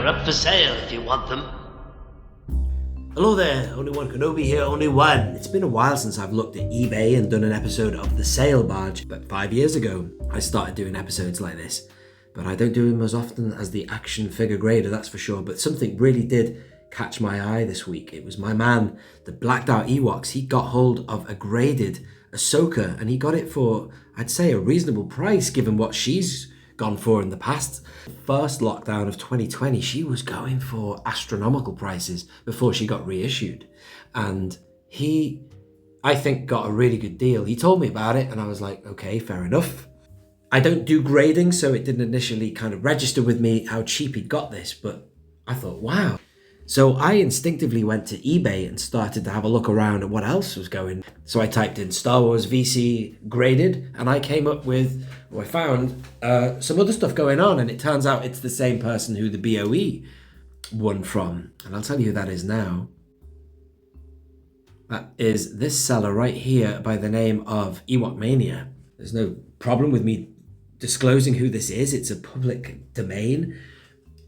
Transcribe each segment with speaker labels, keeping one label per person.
Speaker 1: up for sale if you want them.
Speaker 2: Hello there, Only One Kenobi here, Only One. It's been a while since I've looked at eBay and done an episode of the sale barge, but 5 years ago I started doing episodes like this. But I don't do them as often as the action figure grader, that's for sure. But something really did catch my eye this week. It was my man, the blacked out Ewoks. He got hold of a graded Ahsoka and he got it for, I'd say, a reasonable price given what she's gone for in the past. First lockdown of 2020, she was going for astronomical prices before she got reissued. And he, I think, got a really good deal. He told me about it and I was like, okay, fair enough. I don't do grading, so it didn't initially kind of register with me how cheap he'd got this, but I thought, wow. So I instinctively went to eBay and started to have a look around at what else was going. So I typed in Star Wars VC graded and I came up with, I found some other stuff going on, and it turns out it's the same person who the BOE won from. And I'll tell you who that is now. That is this seller right here by the name of Ewok Mania. There's no problem with me disclosing who this is. It's a public domain.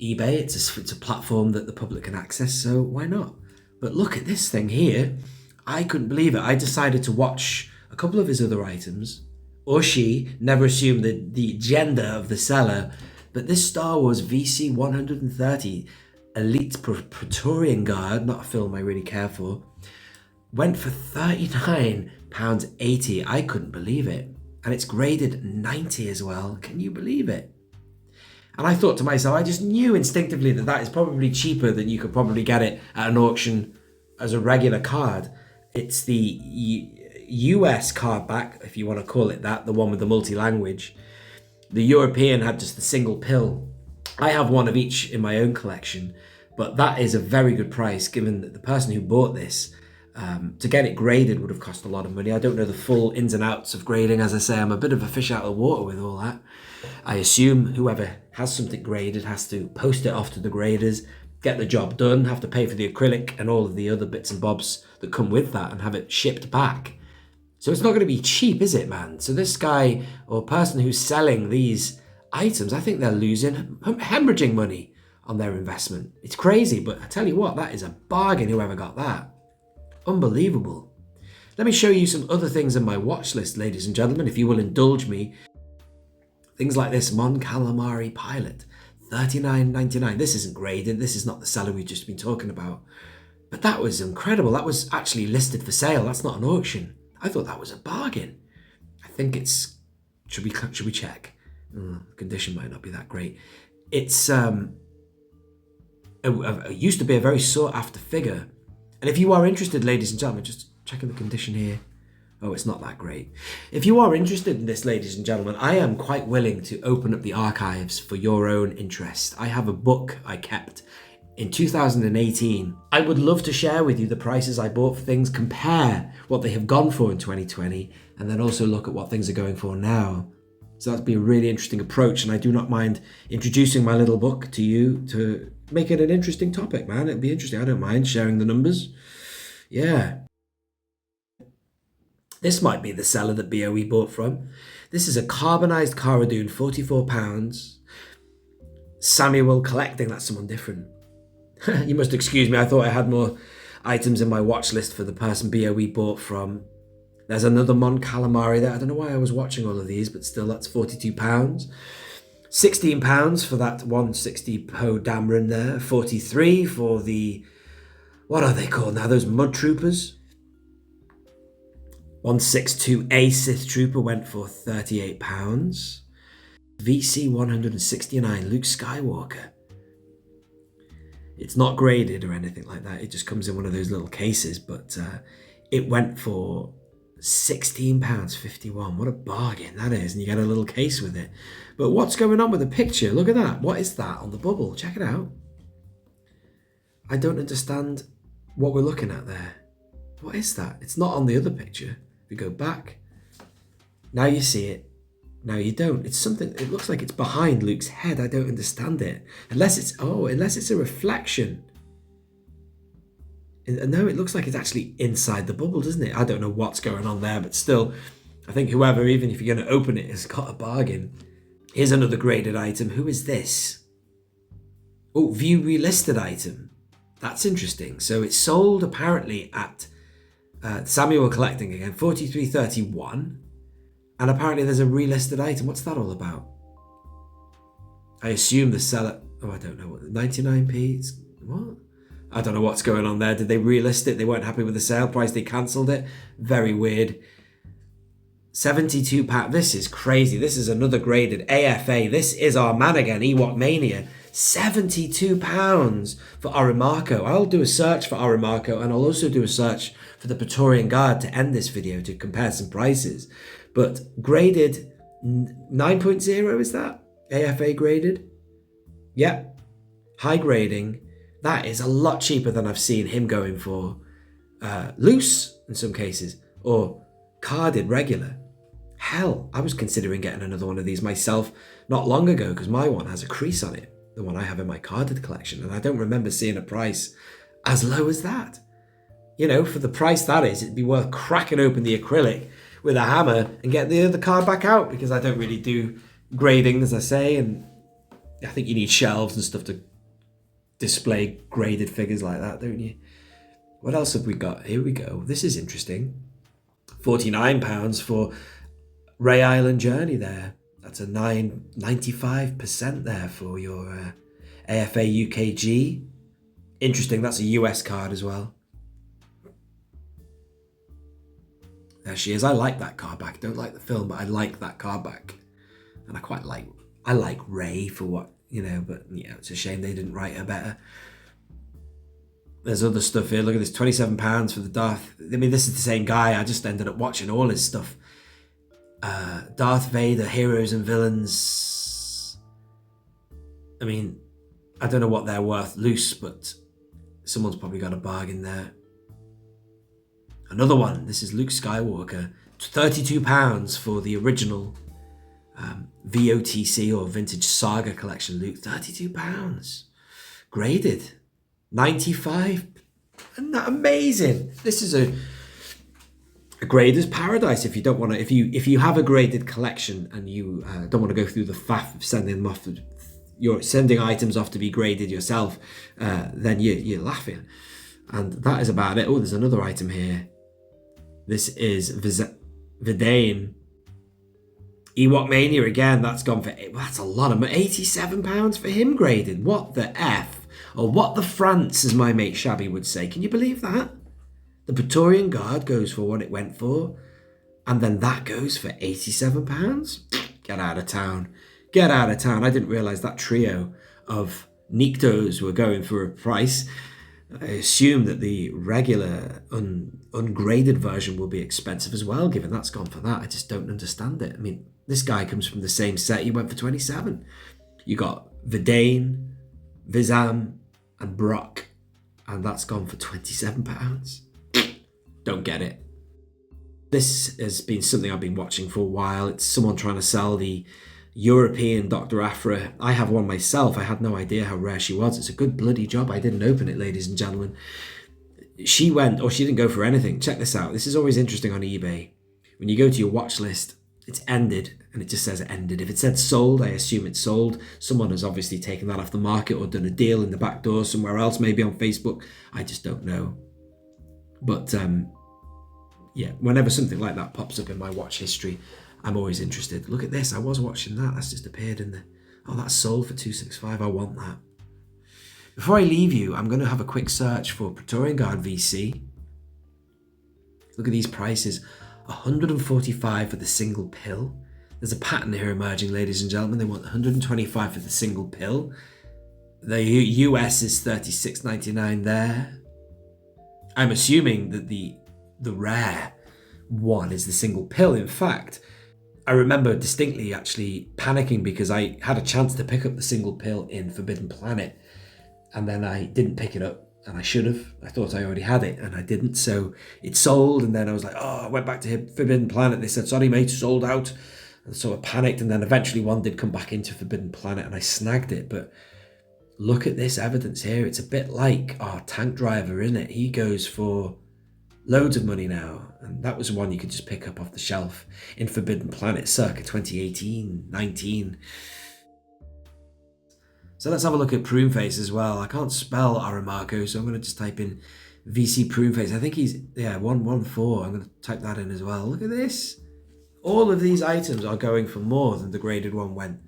Speaker 2: eBay, it's a platform that the public can access, so why not? But look at this thing here. I couldn't believe it. I decided to watch a couple of his other items, or she, never assumed the gender of the seller, but this Star Wars VC 130 Elite Praetorian Guard, not a film I really care for, went for £39.80. I couldn't believe it. And it's graded 90 as well. Can you believe it? And I thought to myself, I just knew instinctively that that is probably cheaper than you could probably get it at an auction as a regular card. It's the US card back, if you want to call it that, the one with the multi-language. The European had just the single pill. I have one of each in my own collection, but that is a very good price given that the person who bought this, to get it graded would have cost a lot of money. I don't know the full ins and outs of grading. As I say, I'm a bit of a fish out of the water with all that. I assume whoever has something graded has to post it off to the graders, get the job done, have to pay for the acrylic and all of the other bits and bobs that come with that and have it shipped back. So it's not going to be cheap, is it, man? So this guy or person who's selling these items, I think they're losing, hemorrhaging money on their investment. It's crazy, but I tell you what, that is a bargain, whoever got that. Unbelievable. Let me show you some other things in my watch list, ladies and gentlemen, if you will indulge me. Things like this Mon Calamari Pilot, $39.99. This isn't graded. This is not the seller we've just been talking about. But that was incredible. That was actually listed for sale. That's not an auction. I thought that was a bargain. I think it's... Should we check? Condition might not be that great. It's... it used to be a very sought after figure. And if you are interested, ladies and gentlemen, just checking the condition here. Oh, it's not that great. If you are interested in this, ladies and gentlemen, I am quite willing to open up the archives for your own interest. I have a book I kept in 2018. I would love to share with you the prices I bought for things, compare what they have gone for in 2020, and then also look at what things are going for now. So that'd be a really interesting approach, and I do not mind introducing my little book to you to make it an interesting topic, man. It'd be interesting. I don't mind sharing the numbers. Yeah. This might be the seller that BOE bought from. This is a carbonized Cara Dune, £44. Samuel Collecting, that's someone different. You must excuse me, I thought I had more items in my watch list for the person BOE bought from. There's another Mon Calamari there. I don't know why I was watching all of these, but still, that's £42. £16 for that 160 Poe Dameron there. 43 for the, what are they called now? Those Mud Troopers. 162A Sith Trooper went for £38. VC 169 Luke Skywalker. It's not graded or anything like that. It just comes in one of those little cases, but it went for £16.51. What a bargain that is. And you get a little case with it. But what's going on with the picture? Look at that. What is that on the bubble? Check it out. I don't understand what we're looking at there. What is that? It's not on the other picture. If we go back, now you see it. Now you don't. It's something, it looks like it's behind Luke's head. I don't understand it. Unless it's a reflection. No, it looks like it's actually inside the bubble, doesn't it? I don't know what's going on there, but still, I think whoever, even if you're going to open it, has got a bargain. Here's another graded item. Who is this? Oh, view relisted item. That's interesting. So it's sold apparently at Samuel Collecting again, 43.31. And apparently there's a relisted item. What's that all about? I assume the seller... Oh, I don't know. What 99p? What? I don't know what's going on there. Did they relist it? They weren't happy with the sale price. They cancelled it. Very weird. £72. This is crazy. This is another graded AFA. This is our man again, Ewok Mania. £72 for Oromako. I'll do a search for Oromako, and I'll also do a search for the Praetorian Guard to end this video to compare some prices. But graded 9.0, is that? AFA graded? Yep. High grading. That is a lot cheaper than I've seen him going for loose in some cases, or carded regular. Hell, I was considering getting another one of these myself not long ago because my one has a crease on it, the one I have in my carded collection, and I don't remember seeing a price as low as that. You know, for the price that is, it'd be worth cracking open the acrylic with a hammer and get the other card back out, because I don't really do grading, as I say, and I think you need shelves and stuff to display graded figures like that, don't you? What else have we got? Here we go. This is interesting. £49 for Ray Island Journey there. That's a 95% there for your AFA UKG. Interesting, that's a US card as well. There she is. I like that card back. Don't like the film, but I like that card back. And I like Ray for what, you know, but yeah, it's a shame they didn't write her better. There's other stuff here. Look at this, £27 for the Darth. I mean, this is the same guy. I just ended up watching all his stuff. Darth Vader, Heroes and Villains. I mean, I don't know what they're worth loose, but someone's probably got a bargain there. Another one. This is Luke Skywalker. £32 for the original VOTC or Vintage Saga Collection Luke. £32. Graded. 95. Isn't that amazing? This is a grader's paradise if you don't want to. If you have a graded collection and you don't want to go through the faff of sending them off, you're sending items off to be graded yourself, then you're laughing. And that is about it. Oh, there's another item here. This is Vidane. Ewok Mania again. That's gone for, that's a lot of money. £87 for him graded. What the F? Or what the France, as my mate Shabby would say. Can you believe that? The Praetorian Guard goes for what it went for, and then that goes for £87? Get out of town. Get out of town. I didn't realise that trio of Niktos were going for a price. I assume that the regular ungraded version will be expensive as well, given that's gone for that. I just don't understand it. I mean, this guy comes from the same set. He went for 27. You got Vidane, Vizam, and Brock, and that's gone for £27. Don't get it. This has been something I've been watching for a while. It's someone trying to sell the European Dr. Aphra. I have one myself. I had no idea how rare she was. It's a good bloody job I didn't open it, ladies and gentlemen. She went, or she didn't go for anything. Check this out. This is always interesting on eBay. When you go to your watch list, it's ended, and it just says ended. If it said sold, I assume it's sold. Someone has obviously taken that off the market or done a deal in the back door somewhere else, maybe on Facebook. I just don't know. But yeah, whenever something like that pops up in my watch history, I'm always interested. Look at this. I was watching that. That's just appeared in the... Oh, that's sold for $265. I want that. Before I leave you, I'm going to have a quick search for Praetorian Guard VC. Look at these prices. $145 for the single pill. There's a pattern here emerging, ladies and gentlemen. They want $125 for the single pill. The US is $36.99 there. I'm assuming that the rare one is the single pill. In fact, I remember distinctly actually panicking because I had a chance to pick up the single pill in Forbidden Planet, and then I didn't pick it up, and I should have. I thought I already had it, and I didn't, so it sold, and then I was like, oh, I went back to Forbidden Planet. They said, sorry mate, sold out. And so I panicked, and then eventually one did come back into Forbidden Planet, and I snagged it. But look at this evidence here. It's a bit like our tank driver, isn't it? He goes for loads of money now, and that was one you could just pick up off the shelf in Forbidden Planet circa 2018, 19. So let's have a look at Prune Face as well. I can't spell Aramako, so I'm going to just type in VC Prune Face. I think he's, 114. I'm going to type that in as well. Look at this. All of these items are going for more than the graded one went.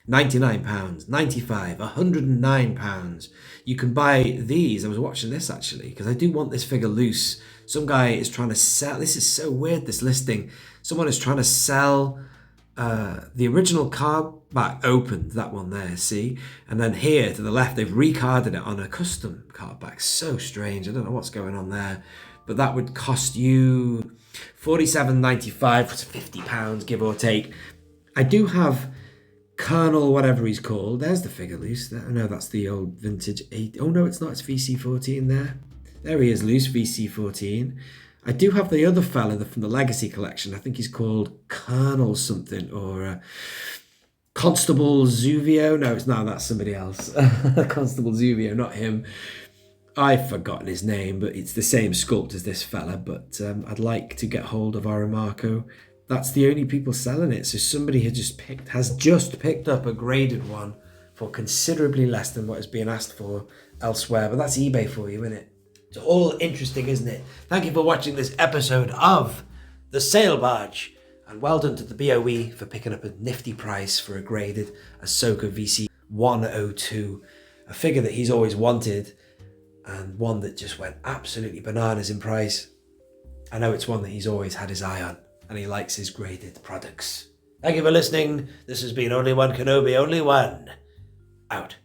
Speaker 2: £99, £95, £109. You can buy these. I was watching this actually, because I do want this figure loose. Some guy is trying to sell, this is so weird, this listing. Someone is trying to sell the original card back opened, that one there, see? And then here to the left, they've recarded it on a custom card back. So strange, I don't know what's going on there. But that would cost you £47.95, £50, give or take. I do have Colonel, whatever he's called. There's the figure loose. No, that's the old vintage 8. Oh no, it's not. It's VC14 there. There he is, loose VC14. I do have the other fella from the Legacy collection. I think he's called Colonel something, or Constable Zuvio. No, it's not. That's somebody else. Constable Zuvio, not him. I've forgotten his name, but it's the same sculpt as this fella. But I'd like to get hold of Aramako. That's the only people selling it. So somebody has just picked up a graded one for considerably less than what is being asked for elsewhere. But that's eBay for you, isn't it? It's all interesting, isn't it? Thank you for watching this episode of The Sale Barge. And well done to the BOE for picking up a nifty price for a graded Ahsoka VC 102. A figure that he's always wanted, and one that just went absolutely bananas in price. I know it's one that he's always had his eye on, and he likes his graded products. Thank you for listening. This has been Only One Kenobi, Only One. Out.